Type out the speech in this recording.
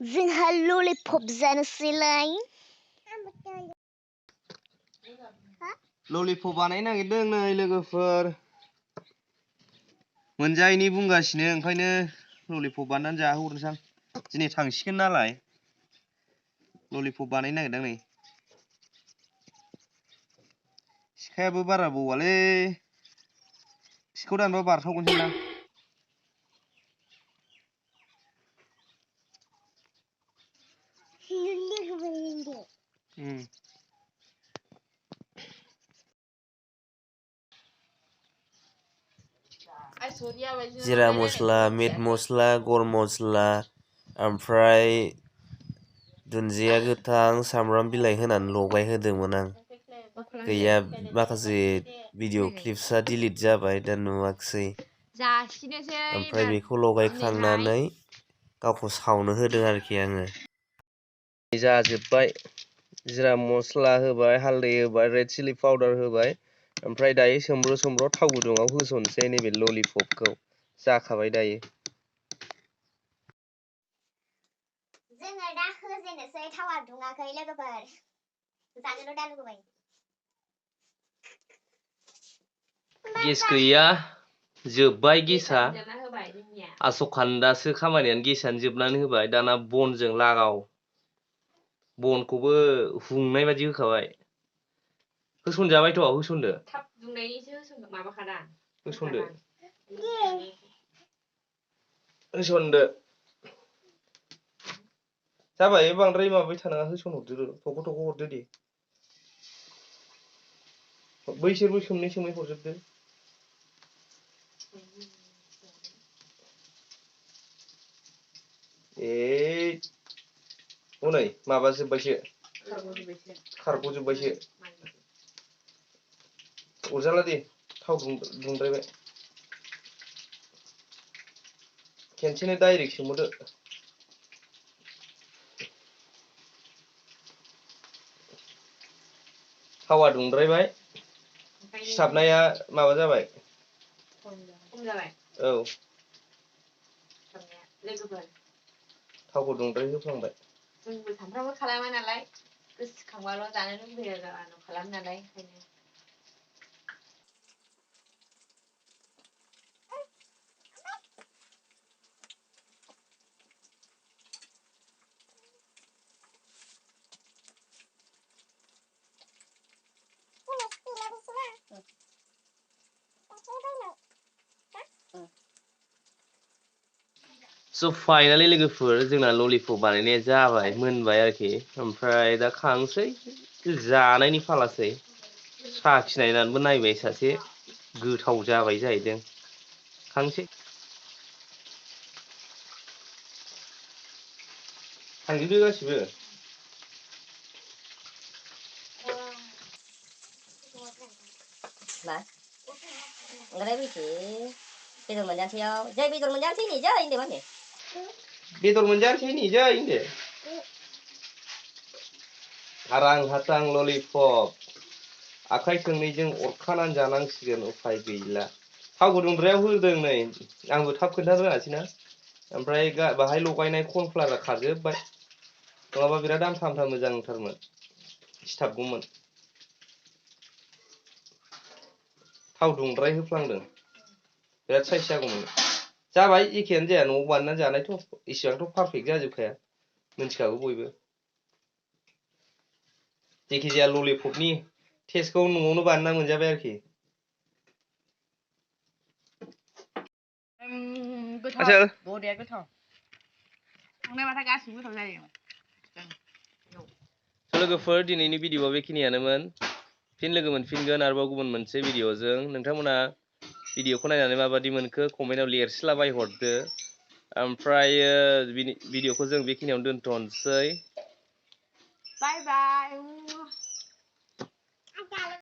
जोंहा ललिपप जानोसैलाय ललिपप बानायनो नागिरदों नै लोगोफोर मोनजायैनि बुंगासिनो ओंखायनो ललिपप बानायनानै जाहोहरनोसां दिनै थांसिगोन नालाय ललिपप बानायनो नागिरदों नै सिखायाबो बारा बौवालै सिखौ दानबा बारथावगोनसोदां जिरा मस्ला मिट मस्ला गरम मस्ला ओमफ्राय दुन्दिया गोथां सामब्राम बिलाइ होनानै लगायहोदोंमोन आं गैया माखासे भिडिअ क्लिप्सआ डिलिट जाबाय दा नुवाखसै ओमफ्राय बेखौ लगायखांनानै गावखौ सावनो होदों आरोखि आङो जाजोब्बाय जिरा मस्ला होबाय हालदै होबाय रेड चिली पाउडार होबाय ओमफ्राय दायो सोमब्र सोमब्र थाव गुदुङाव होसनसै नैबे ललिपपखौ जाखाबाय दायो जोङो दा होजेननोसै थावा दुङाखै लोगोफोर जानोल' दा लुगैबाय गेस गैया जोब्बाय गेसआ आस'खान्दासो खामानियानो गेसआनो जोबनानै होबाय दाना बनजों लागाव बनखौबो हुंनाय बायदि होखाबाय होसनजाबायथ' होसनदो थाब दुंनायनिसो माबाखादा होसनदो होसनदो जाबाय बांद्राय माबाबाय थानाङा होसनहरदो थख' थख' हरदो दे बैसोरबो सोमनै हरजोबदो हनै माबाजोब्बायसो खारग'जोब्बायसो अरजाला दे थाव दुंद्रायबाय खेनसेनो डाइरेक्ट सोमहरदो थावा दुंद्रायबाय सिथाबनाया माबा जाबाय खम जाबाय औ थावखौ दुंद्राय होफ्लांबाय जोंबो सानफ्रामबो खालामा नालाय गोसोखांबाल' जानो लुबैयो खालामो नालाय ओंखायनो So finally लोगोफोर जोंना ललिपप बानायनाया जाबाय मोनबाय आरोखि ओमफ्राय दा खांसै जानायनि फालासै साखिनायनानैबो नायबाय सासे गोथाव जाबाय जाहैदों खांसै थांजोबदो गासिबो मा ओंखारनाय फैसै बेदर मोनजानोसैयाव जै बेदर मोनजानोसै नै जै होनदो मा होनो बेदर मोनजानोसै नै जै होनदो हारां हाथां ललिपप आखाइ थोंनैजों अरखानानै जानांसिगोन उफाय गैला थाव गुदुंद्रायाव होदों नै आंबो थाब खोन्थानो रोङासै ना ओमफ्राय बाहाय लगायनाय कर्नफ्लावारा खारजोब्बाय नङाबा बिराद आमथा आमथा मोजांथारमोन सिथाबगौमोन थाव दुंद्राय होफ्लांदों बिराद साइज जागौमोन जाबाय एखेयानो जाया न'आव बानायनानै जानायथ' इसेबांथ' पारफेक्ट जाजोबखाया मिन्थिखागौ बयबो जायखिजाया ललिपपनि टेस्टखौ न'आवनो बानायना मोनजाबाय आरोखि गोथाव बरिया गोथाव संनायबाथाय गासिबो गोथाव जायो लोगोफोर दिनैनि भिडिअआ बेखिनियानोमोन फिन लोगो मोनफिनगोन आरोबाव गुबुन मोनसे भिडिअजों नोंथांमोना भिडिअखौ नायनानै माबादि मोनखो कमेन्टआव लिरस्लाबाय हरदो ओमफ्राय भिडिअखौ जों बेखिनियावनो दोनथ'नोसै बाय बाय